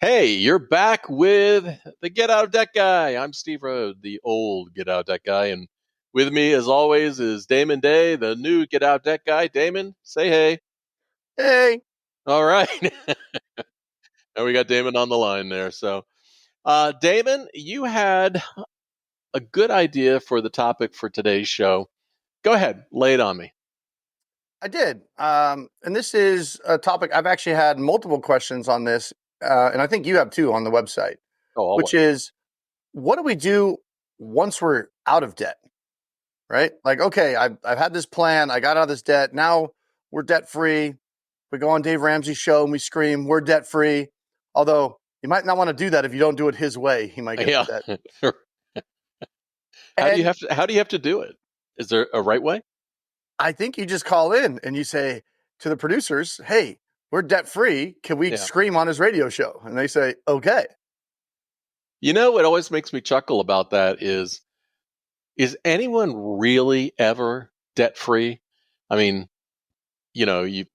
Hey, you're back with the Get Out of Debt guy. I'm Steve Rode, the old Get Out of Debt guy, and with me, as always, is Damon Day, the new Get Out of Debt guy. Damon, say hey. Hey, All right, and we got Damon on the line there. Damon, you had a good idea for the topic for today's show. Go ahead, lay it on me. I did. And this is a topic I've actually had multiple questions on this, and I think you have too on the website, Oh, which always. is what do we do once we're out of debt, right? Like, okay, I've had this plan, I got out of this debt, now we're debt free. We go on Dave Ramsey's show and we scream, we're debt free. Although you might not want to do that if you don't do it his way, he might get Yeah. upset. How do you And have to? How do you have to do it? Is there a right way? I think you just call in and you say to the producers, hey, we're debt free. Can we Yeah. scream on his radio show? And they say, okay. You know what always makes me chuckle about that is anyone really ever debt free? I mean, you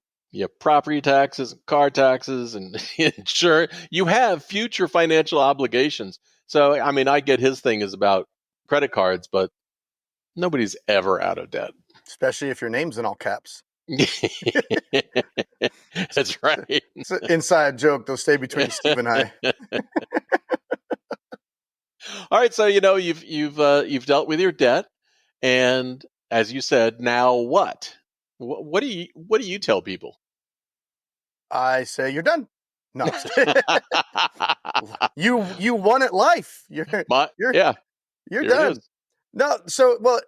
have property taxes, and car taxes, and insurance. You have future financial obligations. So, I mean, I get his thing is about credit cards, but nobody's ever out of debt. Especially if your name's in all caps. That's right. It's an inside joke. They'll stay between Steve and I. All right, so you've dealt with your debt, and as you said, now what? What do you tell people? I say, you're done. No, you won at life. You're Yeah, you're here it done. is. No, so well,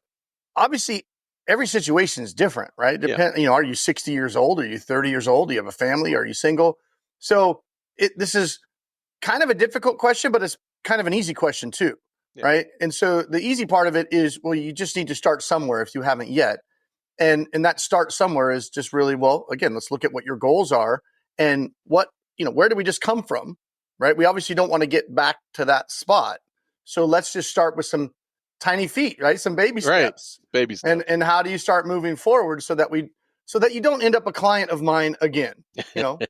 obviously every situation is different, right? Yeah, Are you 60 years old? Are you 30 years old? Do you have a family? Are you single? So this is kind of a difficult question, but it's kind of an easy question too, yeah, right? And so the easy part of it is, well, you just need to start somewhere if you haven't yet. And that start somewhere is just really, well, again, let's look at what your goals are and where do we just come from, right? We obviously don't want to get back to that spot. So let's just start with some tiny feet, right? Some baby right. steps. Baby steps. And how do you start moving forward so that you don't end up a client of mine again?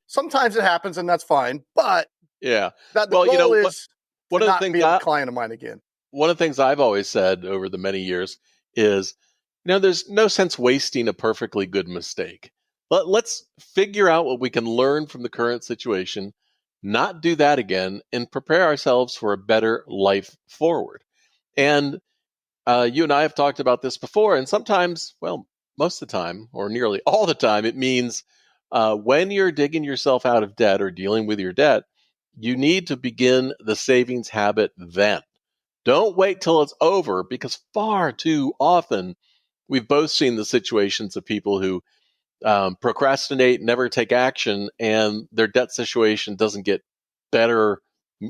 Sometimes it happens and that's fine, but Yeah. that the Well, goal is to one of the not things be a I client of mine again. one of the things I've always said over the many years is, there's no sense wasting a perfectly good mistake. Let's figure out what we can learn from the current situation, not do that again, and prepare ourselves for a better life forward. And you and I have talked about this before, and sometimes, well, most of the time, or nearly all the time, it means when you're digging yourself out of debt or dealing with your debt, you need to begin the savings habit then. Don't wait till it's over, because far too often we've both seen the situations of people who procrastinate, never take action, and their debt situation doesn't get better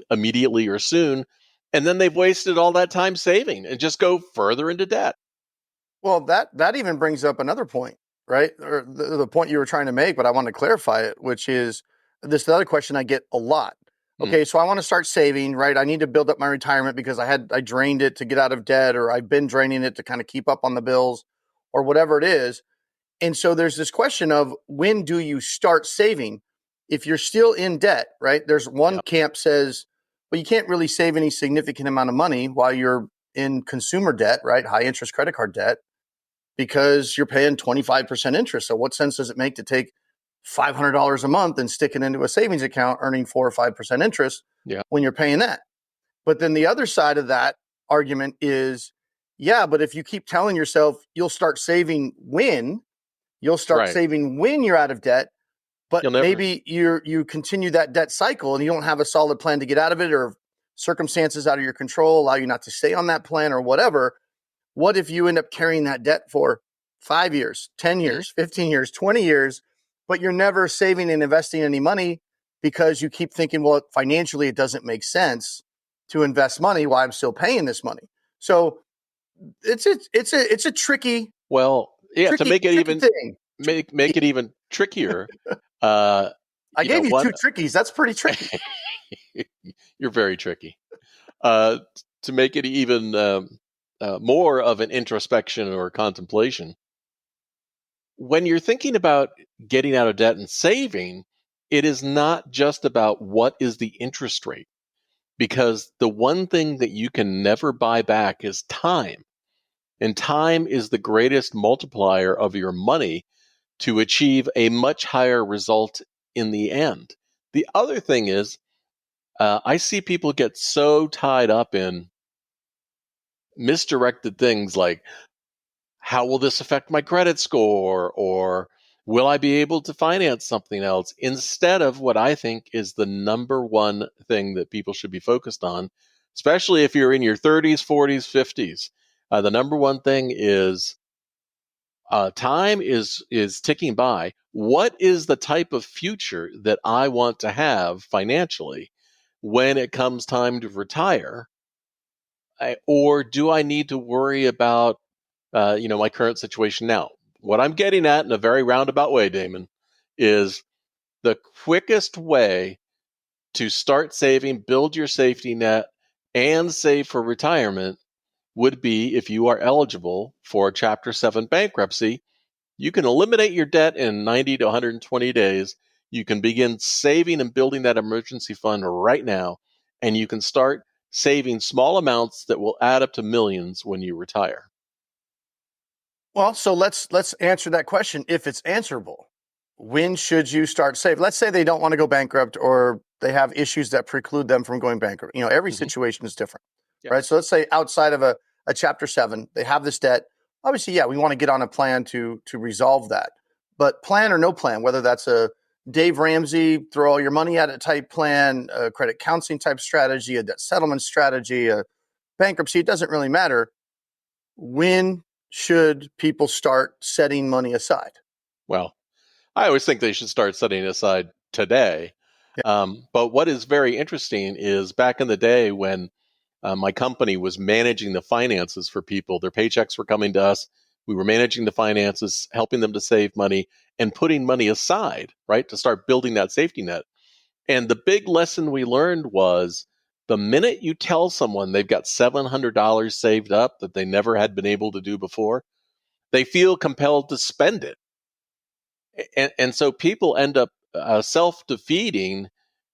immediately or soon. And then they've wasted all that time saving and just go further into debt. Well, that even brings up another point, right? Or the point you were trying to make, but I want to clarify it, which is this other question I get a lot. Mm. Okay, so I want to start saving, right? I need to build up my retirement because I drained it to get out of debt, or I've been draining it to kind of keep up on the bills, or whatever it is. And so there's this question of when do you start saving? If you're still in debt, right? There's one Yeah. camp says, well, you can't really save any significant amount of money while you're in consumer debt, right? High interest credit card debt, because you're paying 25% interest. So what sense does it make to take $500 a month and stick it into a savings account earning 4 or 5% interest Yeah. when you're paying that? But then the other side of that argument is, yeah, but if you keep telling yourself you'll start saving when Right. you're out of debt, but You'll never. maybe you continue that debt cycle and you don't have a solid plan to get out of it, or circumstances out of your control allow you not to stay on that plan or whatever. What if you end up carrying that debt for 5 years, 10 Mhm. years, 15 years, 20 years, but you're never saving and investing any money because you keep thinking, well, financially, it doesn't make sense to invest money while I'm still paying this money. So it's a tricky, Well, yeah. To make it tricky even thing. make it even trickier, uh, I gave you one. two trickies. That's pretty tricky. You're very tricky. Uh, to make it even more of an introspection or contemplation, when you're thinking about getting out of debt and saving, it is not just about what is the interest rate, because the one thing that you can never buy back is time. And time is the greatest multiplier of your money to achieve a much higher result in the end. The other thing is, I see people get so tied up in misdirected things like, how will this affect my credit score? Or will I be able to finance something else? Instead of what I think is the number one thing that people should be focused on, especially if you're in your 30s, 40s, 50s. The number one thing is time is ticking by. What is the type of future that I want to have financially when it comes time to retire? Or do I need to worry about my current situation now? What I'm getting at in a very roundabout way, Damon, is the quickest way to start saving, build your safety net, and save for retirement would be if you are eligible for Chapter 7 bankruptcy. You can eliminate your debt in 90 to 120 days. You can begin saving and building that emergency fund right now, and you can start saving small amounts that will add up to millions when you retire. Well, so let's answer that question if it's answerable. When should you start saving? Let's say they don't want to go bankrupt or they have issues that preclude them from going bankrupt. Every Mm-hmm. situation is different, Yep. right? So let's say outside of a Chapter 7, they have this debt. Obviously, yeah, we want to get on a plan to resolve that. But plan or no plan, whether that's a Dave Ramsey, throw all your money at it type plan, a credit counseling type strategy, a debt settlement strategy, a bankruptcy, it doesn't really matter. When should people start setting money aside? Well, I always think they should start setting it aside today. Yeah. But what is very interesting is back in the day when my company was managing the finances for people, their paychecks were coming to us. We were managing the finances, helping them to save money and putting money aside, right, to start building that safety net. And the big lesson we learned was the minute you tell someone they've got $700 saved up that they never had been able to do before, they feel compelled to spend it. And so people end up self-defeating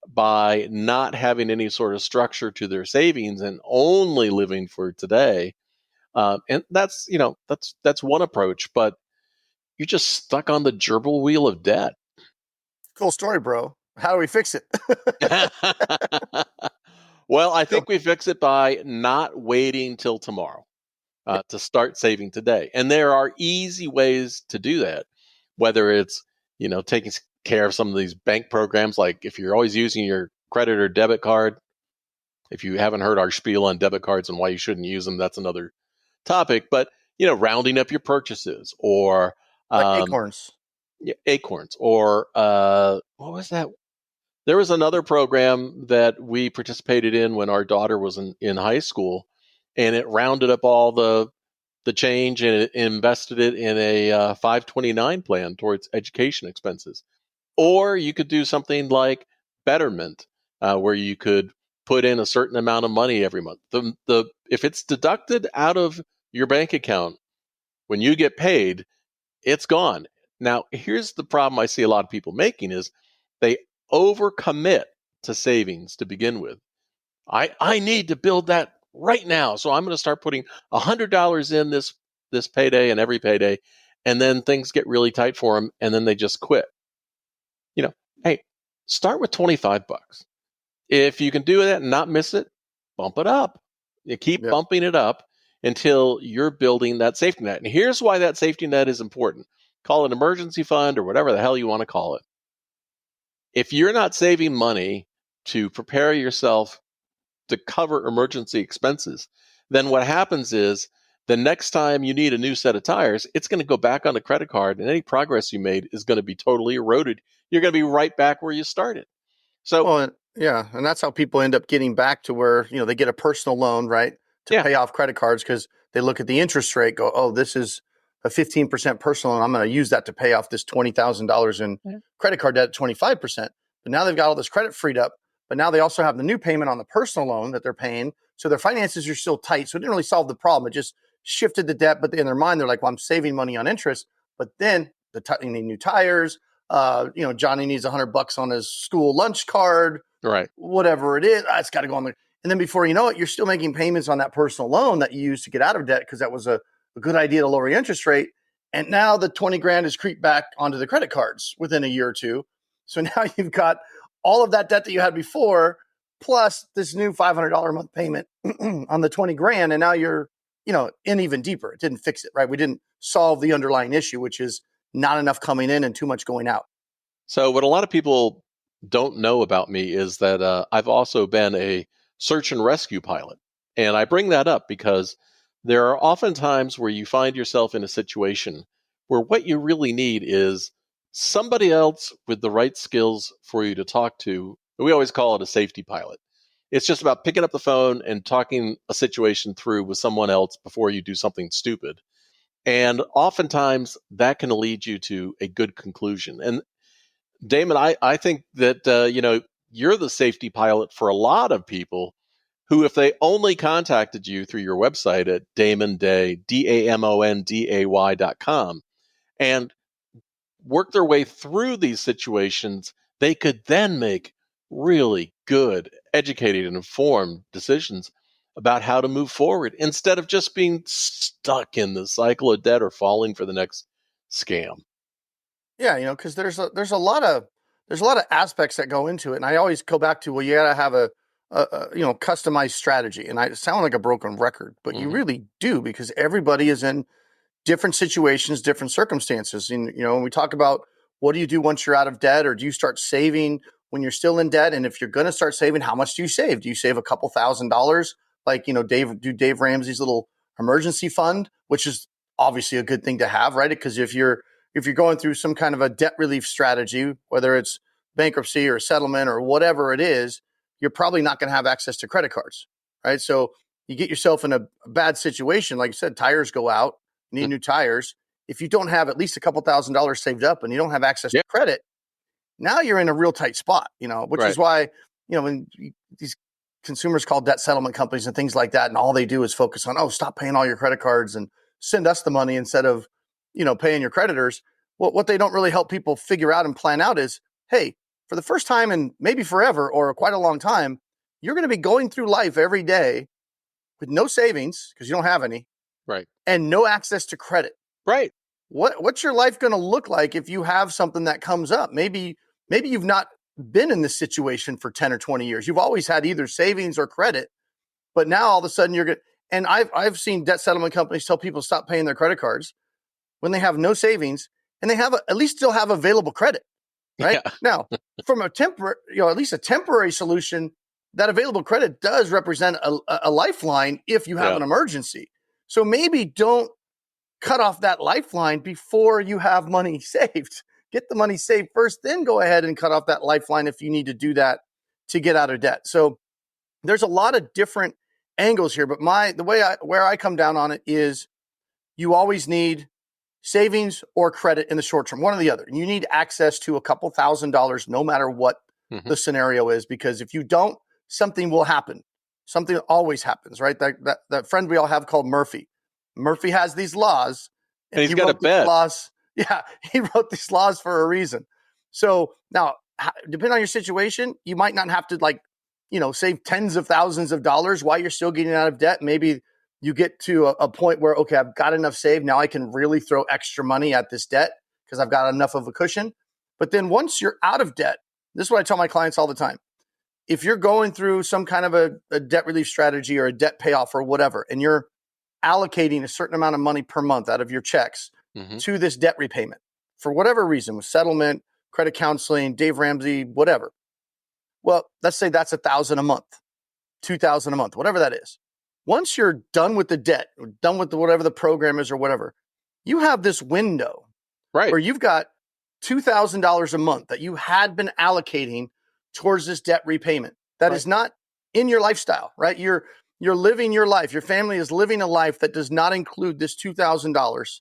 by not having any sort of structure to their savings and only living for today. And that's one approach, but you're just stuck on the gerbil wheel of debt. Cool story, bro. How do we fix it? Well, I So, think we fix it by not waiting till tomorrow to start saving today. And there are easy ways to do that, whether it's, taking care of some of these bank programs, like if you're always using your credit or debit card. If you haven't heard our spiel on debit cards and why you shouldn't use them, that's another topic. But, rounding up your purchases or like um, acorns. acorns or what was that? There was another program that we participated in when our daughter was in high school, and it rounded up all the change and it invested it in a 529 plan towards education expenses. Or you could do something like Betterment, where you could put in a certain amount of money every month. The if it's deducted out of your bank account when you get paid, it's gone. Now, here's the problem I see a lot of people making is they overcommit to savings to begin with. I need to build that right now, so I'm going to start putting $100 in this payday and every payday, and then things get really tight for them, and then they just quit. Hey, start with 25 bucks. If you can do that and not miss it, bump it up. You keep Yeah. bumping it up until you're building that safety net. And here's why that safety net is important. Call it an emergency fund or whatever the hell you want to call it. If you're not saving money to prepare yourself to cover emergency expenses, then what happens is the next time you need a new set of tires, it's going to go back on the credit card, and any progress you made is going to be totally eroded. You're going to be right back where you started. So, Well, yeah, and that's how people end up getting back to where they get a personal loan, right, to yeah, pay off credit cards because they look at the interest rate, go, oh, this is a 15% personal loan. I'm going to use that to pay off this $20,000 in yeah. credit card debt at 25%. But now they've got all this credit freed up. But now they also have the new payment on the personal loan that they're paying. So their finances are still tight. So it didn't really solve the problem. It just shifted the debt. But in their mind, they're like, well, I'm saving money on interest. But then they need new tires. Johnny needs $100 on his school lunch card, Right. whatever it is. It's got to go on there. And then before you know it, you're still making payments on that personal loan that you used to get out of debt because that was a good idea to lower your interest rate. And now the 20 grand has creeped back onto the credit cards within a year or two. So now you've got all of that debt that you had before, plus this new $500 a month payment on the 20 grand. And now you're, in even deeper. It didn't fix it, right? We didn't solve the underlying issue, which is not enough coming in and too much going out. So what a lot of people don't know about me is that I've also been a search and rescue pilot. And I bring that up because there are often times where you find yourself in a situation where what you really need is somebody else with the right skills for you to talk to. We always call it a safety pilot. It's just about picking up the phone and talking a situation through with someone else before you do something stupid. And oftentimes that can lead you to a good conclusion. And Damon, I think that, you're the safety pilot for a lot of people who, if they only contacted you through your website at damonday, DAMONDAY.com, and work their way through these situations, they could then make really good, educated, and informed decisions about how to move forward instead of just being stuck in the cycle of debt or falling for the next scam. Yeah, because there's a lot of aspects that go into it, and I always go back to, well, you got to have a customized strategy, and I sound like a broken record, but you Hmm. really do, because everybody is in different situations, different circumstances. And, when we talk about what do you do once you're out of debt, or do you start saving when you're still in debt? And if you're going to start saving, how much do you save? Do you save a couple $1,000s? Like, Dave Ramsey's little emergency fund, which is obviously a good thing to have, right? Because if you're going through some kind of a debt relief strategy, whether it's bankruptcy or settlement or whatever it is, you're probably not going to have access to credit cards, right? So you get yourself in a bad situation. Like you said, tires go out, you need new tires. If you don't have at least a couple $1,000s saved up and you don't have access Yeah, to credit, now you're in a real tight spot, which right. is why, when these consumers call debt settlement companies and things like that, and all they do is focus on, oh, stop paying all your credit cards and send us the money instead of, paying your creditors. What they don't really help people figure out and plan out is, hey, for the first time in maybe forever or quite a long time, you're going to be going through life every day with no savings because you don't have any Right. and no access to credit. Right. What's your life going to look like if you have something that comes up? Maybe you've not been in this situation for 10 or 20 years. You've always had either savings or credit, but now all of a sudden you're going to, and I've seen debt settlement companies tell people stop paying their credit cards when they have no savings and they have at least still have available credit, right? Yeah. Now, from a temporary, at least a temporary solution, that available credit does represent a lifeline if you have Yeah. an emergency. So maybe don't cut off that lifeline before you have money saved. Get the money saved first, then go ahead and cut off that lifeline if you need to do that to get out of debt. So there's a lot of different angles here, but where I come down on it is you always need savings or credit in the short term, one or the other. You need access to a couple $1,000s no matter what Hmm. the scenario is, because if you don't, something will happen. Something always happens, right? That friend we all have called Murphy. Murphy has these laws, And and he's he got a wrote these bet. laws. Yeah, he wrote these laws for a reason. So now, depending on your situation, you might not have to save tens of thousands of dollars while you're still getting out of debt. Maybe you get to a point where, okay, I've got enough saved. Now I can really throw extra money at this debt because I've got enough of a cushion. But then once you're out of debt, this is what I tell my clients all the time. If you're going through some kind of a debt relief strategy or a debt payoff or whatever, and you're allocating a certain amount of money per month out of your checks Hmm. to this debt repayment for whatever reason, with settlement, credit counseling, Dave Ramsey, whatever. Well, let's say that's 1,000 a month, 2,000 a month, whatever that is. Once you're done with the debt, or done with whatever the program is or whatever, you have this window Right. where you've got $2,000 a month that you had been allocating towards this debt repayment. That Right. is not in your lifestyle, right? You're living your life. Your family is living a life that does not include this $2,000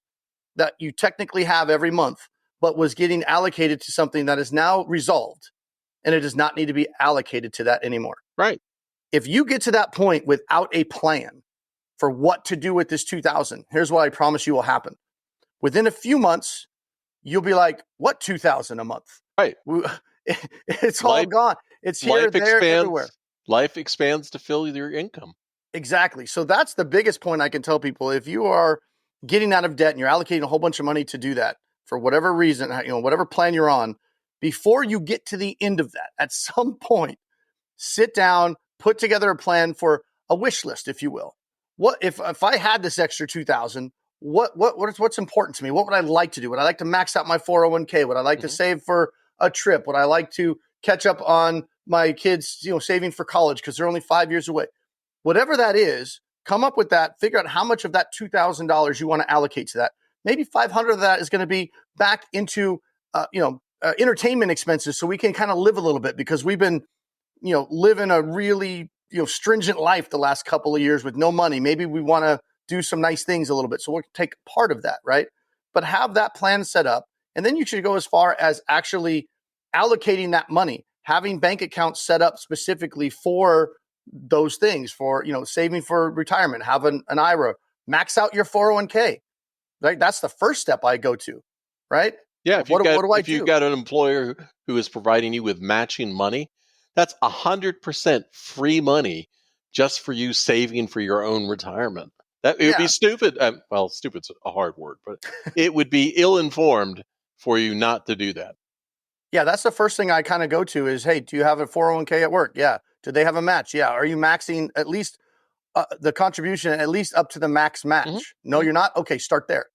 that you technically have every month, but was getting allocated to something that is now resolved, and it does not need to be allocated to that anymore. Right. If you get to that point without a plan for what to do with this 2,000, here's what I promise you will happen. Within a few months, you'll be like, what 2,000 a month? Right. It's all Life gone. It's here, life there, everywhere. expands. Life expands to fill your income. Exactly. So that's the biggest point I can tell people. If you are getting out of debt and you're allocating a whole bunch of money to do that for whatever reason, whatever plan you're on, before you get to the end of that, at some point, sit down, put together a plan for a wish list, if you will. What if I had this extra 2,000? What's important to me? What would I like to do? Would I like to max out my 401k? Would I like to save for a trip? Would I like to catch up on my kids, saving for college because they're only 5 years away? Whatever that is, come up with that. Figure out how much of that $2,000 you want to allocate to that. Maybe 500 of that is going to be back into entertainment expenses, so we can kind of live a little bit because we've been living a really stringent life the last couple of years with no money. Maybe we want to do some nice things a little bit, so we'll take part of that, right? But have that plan set up, and then you should go as far as actually allocating that money, having bank accounts set up specifically for those things, for saving for retirement. Have an IRA, max out your 401k, right? That's the first step I go to, right? Yeah, What do I if you've do? got an employer who is providing you with matching money, that's 100% free money just for you saving for your own retirement. That it would be Yeah, stupid. Well, stupid's a hard word, but it would be ill-informed for you not to do that. yeah, that's the first thing I kind of go to is, hey, do you have a 401k at work? Yeah. Do they have a match? Yeah. Are you maxing at least the contribution at least up to the max Hmm. match? No, you're not. Okay, start there.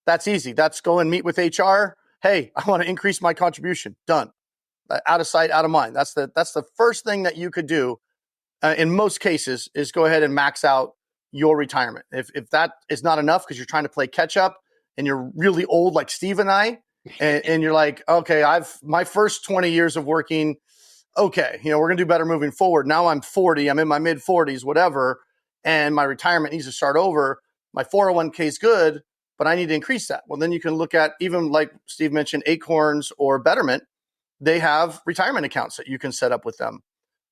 That's easy. That's go and meet with HR. Hey, I want to increase my contribution. Done. Out of sight, out of mind. That's the first thing that you could do in most cases is go ahead and max out your retirement. If that is not enough because you're trying to play catch up and you're really old like Steve and I, and you're like, okay, I've my first 20 years of working. Okay, we're gonna do better moving forward. Now I'm 40. I'm in my mid 40s, whatever, and my retirement needs to start over. My 401k is good, but I need to increase that. Well, then you can look at even like Steve mentioned, Acorns or Betterment. They have retirement accounts that you can set up with them.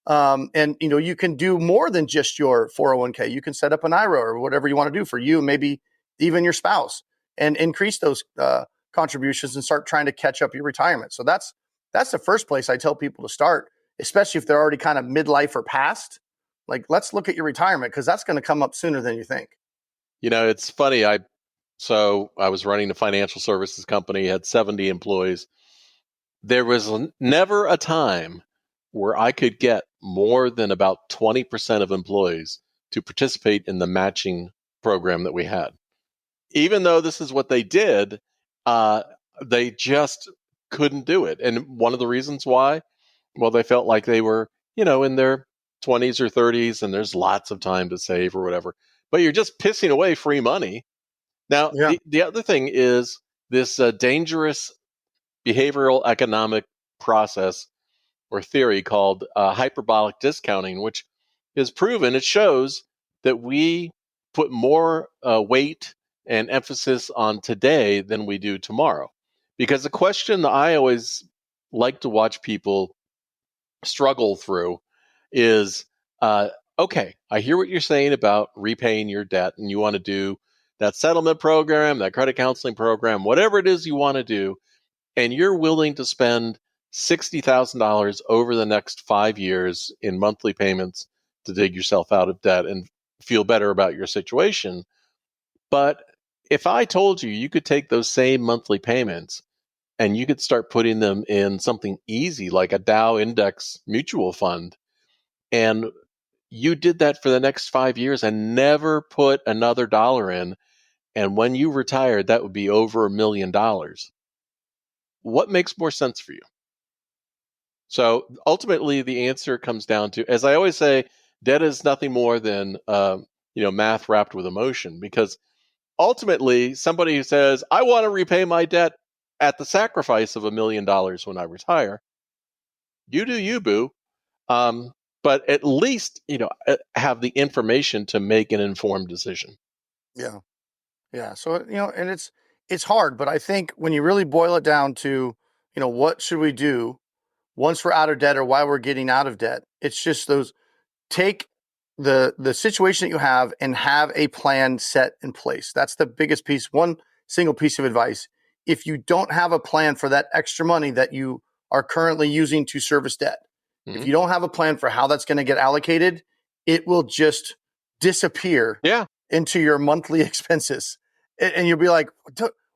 And you can do more than just your 401k. You can set up an IRA or whatever you want to do for you, maybe even your spouse, and increase those contributions and start trying to catch up your retirement. So that's the first place I tell people to start, especially if they're already kind of midlife or past. Like, let's look at your retirement because that's going to come up sooner than you think. It's funny. I was running a financial services company, had 70 employees. There was never a time where I could get more than about 20% of employees to participate in the matching program that we had. Even though this is what they did, uh, they just couldn't do it. And one of the reasons why, well, they felt like they were, in their 20s or 30s and there's lots of time to save or whatever. But you're just pissing away free money. Now, Yeah. the other thing is this dangerous behavioral economic process or theory called hyperbolic discounting, which is proven. It shows that we put more weight and emphasis on today than we do tomorrow. Because the question that I always like to watch people struggle through is okay, I hear what you're saying about repaying your debt and you want to do that settlement program, that credit counseling program, whatever it is you want to do, and you're willing to spend $60,000 over the next 5 years in monthly payments to dig yourself out of debt and feel better about your situation. But if I told you you could take those same monthly payments and you could start putting them in something easy like a Dow index mutual fund, and you did that for the next 5 years and never put another dollar in, and when you retired, that would be over $1 million. What makes more sense for you? So ultimately, the answer comes down to, as I always say, debt is nothing more than math wrapped with emotion. Because ultimately, somebody who says, "I want to repay my debt at the sacrifice of $1 million when I retire," you do you, boo. Um, but at least have the information to make an informed decision. Yeah. Yeah. So, and it's hard, but I think when you really boil it down to, what should we do once we're out of debt or why we're getting out of debt, it's just those take the situation that you have and have a plan set in place. That's the biggest piece. One single piece of advice if you don't have a plan for that extra money that you are currently using to service debt, if Mhm. you don't have a plan for how that's going to get allocated, it will just disappear Yeah. into your monthly expenses. And you'll be like,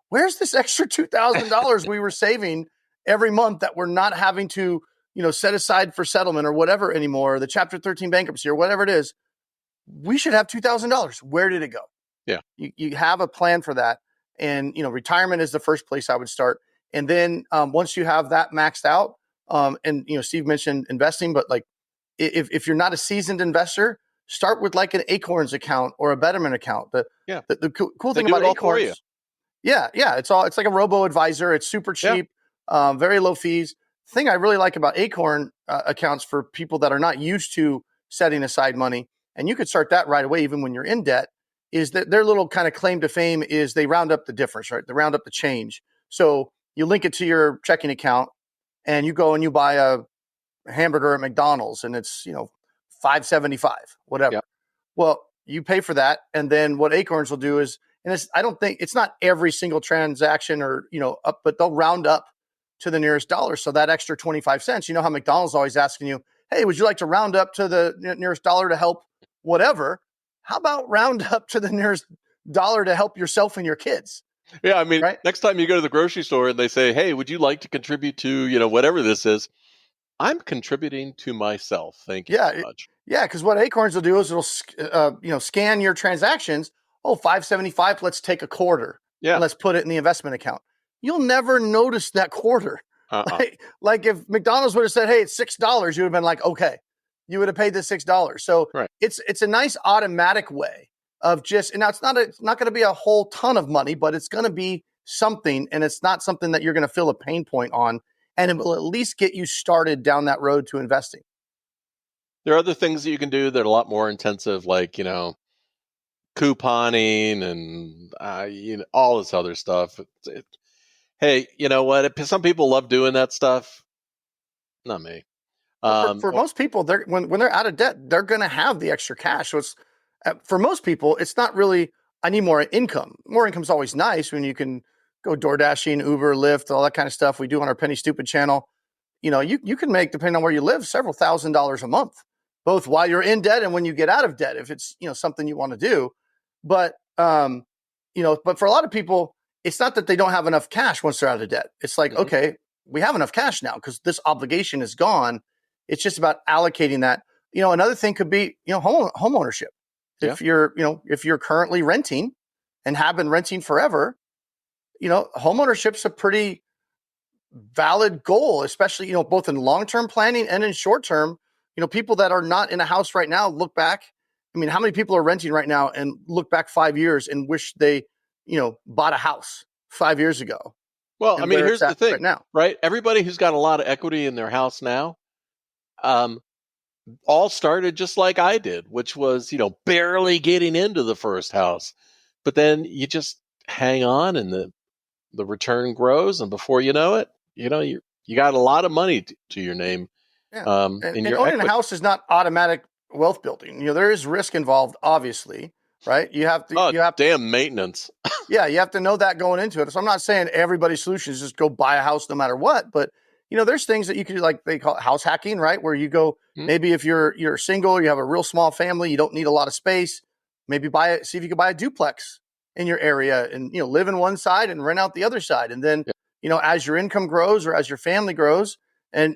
where's this extra $2,000 we were saving every month that we're not having to, set aside for settlement or whatever anymore, the Chapter 13 bankruptcy or whatever it is? We should have $2,000. Where did it go? Yeah. You have a plan for that. And, retirement is the first place I would start. And then once you have that maxed out, and, Steve mentioned investing, but like if you're not a seasoned investor, start with like an Acorns account or a Betterment account. Yeah. The cool They thing do about it all for you. Acorns, yeah, it's like a robo advisor. It's super Yeah. cheap, very low fees. The thing I really like about Acorn accounts for people that are not used to setting aside money, and you could start that right away, even when you're in debt, is that their little kind of claim to fame is they round up the difference, right? They round up the change. So you link it to your checking account, and you go and you buy a hamburger at McDonald's, and it's $5.75, whatever. Yeah. Well, you pay for that, and then what Acorns will do is, and I don't think it's not every single transaction or up, but they'll round up to the nearest dollar. So that extra 25 cents, how McDonald's always asking you, hey, would you like to round up to the nearest dollar to help whatever? How about round up to the nearest dollar to help yourself and your kids, Yeah. I mean, right? next time you go to the grocery store and they say, hey, would you like to contribute to, whatever this is? I'm contributing to myself. Thank you very Yeah, much. yeah. Because what Acorns will do is it'll scan your transactions. Oh, 575. Let's take a quarter and Yeah. let's put it in the investment account. You'll never notice that quarter. Uh-uh. Like if McDonald's would have said, "Hey, it's $6," you would have been like, "Okay," you would have paid the $6. So Right. it's a nice automatic way of just. And now it's not going to be a whole ton of money, but it's going to be something, and it's not something that you're going to feel a pain point on, and it will at least get you started down that road to investing. There are other things that you can do that are a lot more intensive, like, couponing and all this other stuff. Hey, you know what? Some people love doing that stuff. Not me. Well, for Or, most people, when they're out of debt, they're going to have the extra cash. So it's for most people, it's not really I need more income. More income is always nice when you can go door dashing, Uber, Lyft, all that kind of stuff we do on our Penny Stupid channel. You can make, depending on where you live, several $1,000s a month, both while you're in debt and when you get out of debt, if it's something you want to do. But but for a lot of people, it's not that they don't have enough cash once they're out of debt. It's like, Mhm. okay, we have enough cash now because this obligation is gone. It's just about allocating that. Another thing could be, home ownership. Yeah. If you're currently renting and have been renting forever, home ownership's a pretty valid goal, especially, both in long-term planning and in short-term. People that are not in a house right now look back. I mean, how many people are renting right now and look back 5 years and wish they, bought a house 5 years ago Well, I and mean, where it's here's the at right thing, now? right? Everybody who's got a lot of equity in their house now, um, all started just like I did, which was, barely getting into the first house. But then you just hang on and the return grows. And before you know it, you got a lot of money to your name Yeah. And, in and your owning a equity. house is not automatic wealth building. There is risk involved, obviously, right? Oh, You have damn maintenance. Yeah, you have to know that going into it. So I'm not saying everybody's solution is just go buy a house no matter what, but there's things that you can do, like they call it house hacking, right? Where you go, Hmm? maybe if you're single, you have a real small family, you don't need a lot of space, maybe see if you can buy a duplex in your area and live in one side and rent out the other side. And then, Yeah. as your income grows or as your family grows and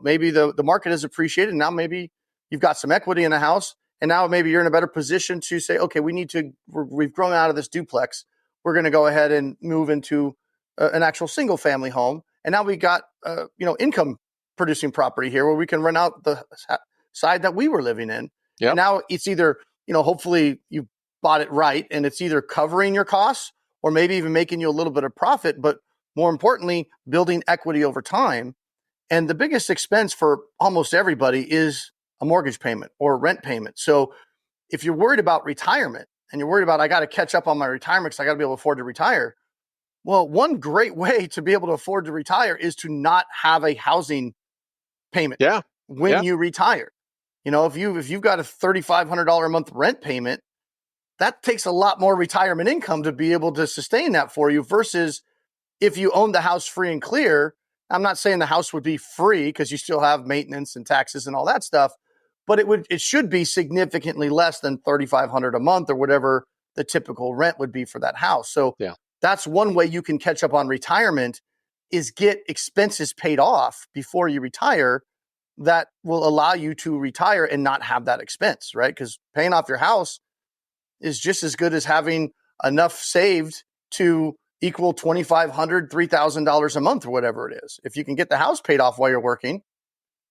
maybe the market is appreciated, now maybe you've got some equity in a house and now maybe you're in a better position to say, okay, we've grown out of this duplex, we're going to go ahead and move into an actual single family home. And now we got, income producing property here where we can rent out the side that we were living in. And Yep. now it's either, hopefully you bought it right and it's either covering your costs or maybe even making you a little bit of profit, but more importantly, building equity over time. And the biggest expense for almost everybody is a mortgage payment or rent payment. So if you're worried about retirement and you're worried about, I got to catch up on my retirement because I got to be able to afford to retire. Well, one great way to be able to afford to retire is to not have a housing payment Yeah. when Yeah. you retire. If you've got a $3,500 a month rent payment, that takes a lot more retirement income to be able to sustain that for you versus if you own the house free and clear, I'm not saying the house would be free because you still have maintenance and taxes and all that stuff, but it should be significantly less than $3,500 a month or whatever the typical rent would be for that house. So Yeah. that's one way you can catch up on retirement, is get expenses paid off before you retire. That will allow you to retire and not have that expense, right? Because paying off your house is just as good as having enough saved to equal $2,500, $3,000 a month or whatever it is. If you can get the house paid off while you're working,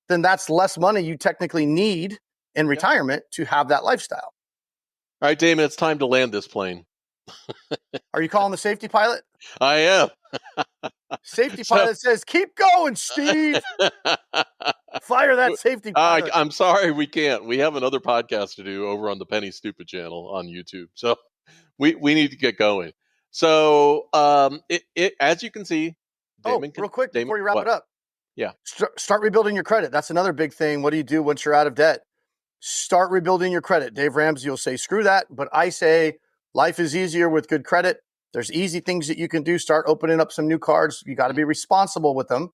then that's less money you technically need in Yeah. retirement to have that lifestyle. All right, Damon, it's time to land this plane. Are you calling the safety pilot? I am. Safety So, pilot says, keep going, Steve. Fire that safety pilot. I'm sorry we can't. We have another podcast to do over on the Penny Stupid channel on YouTube. So we need to get going. So it as you can see, Damon Real quick Damon, before you wrap what? it up. Yeah. Start rebuilding your credit. That's another big thing. What do you do once you're out of debt? Start rebuilding your credit. Dave Ramsey will say, screw that. But I say life is easier with good credit. There's easy things that you can do. Start opening up some new cards. You got to be responsible with them,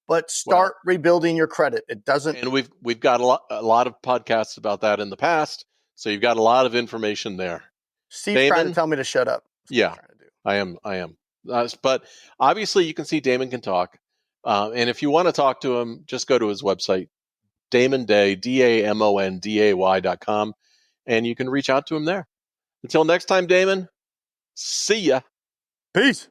but start rebuilding your credit. It doesn't. And we've got a lot of podcasts about that in the past. So you've got a lot of information there. Steve's trying to tell me to shut up. Yeah, I am. But obviously you can see Damon can talk. And if you want to talk to him, just go to his website, Damonday, DAMONDAY.com, and you can reach out to him there. Until next time, Damon, see ya. Peace.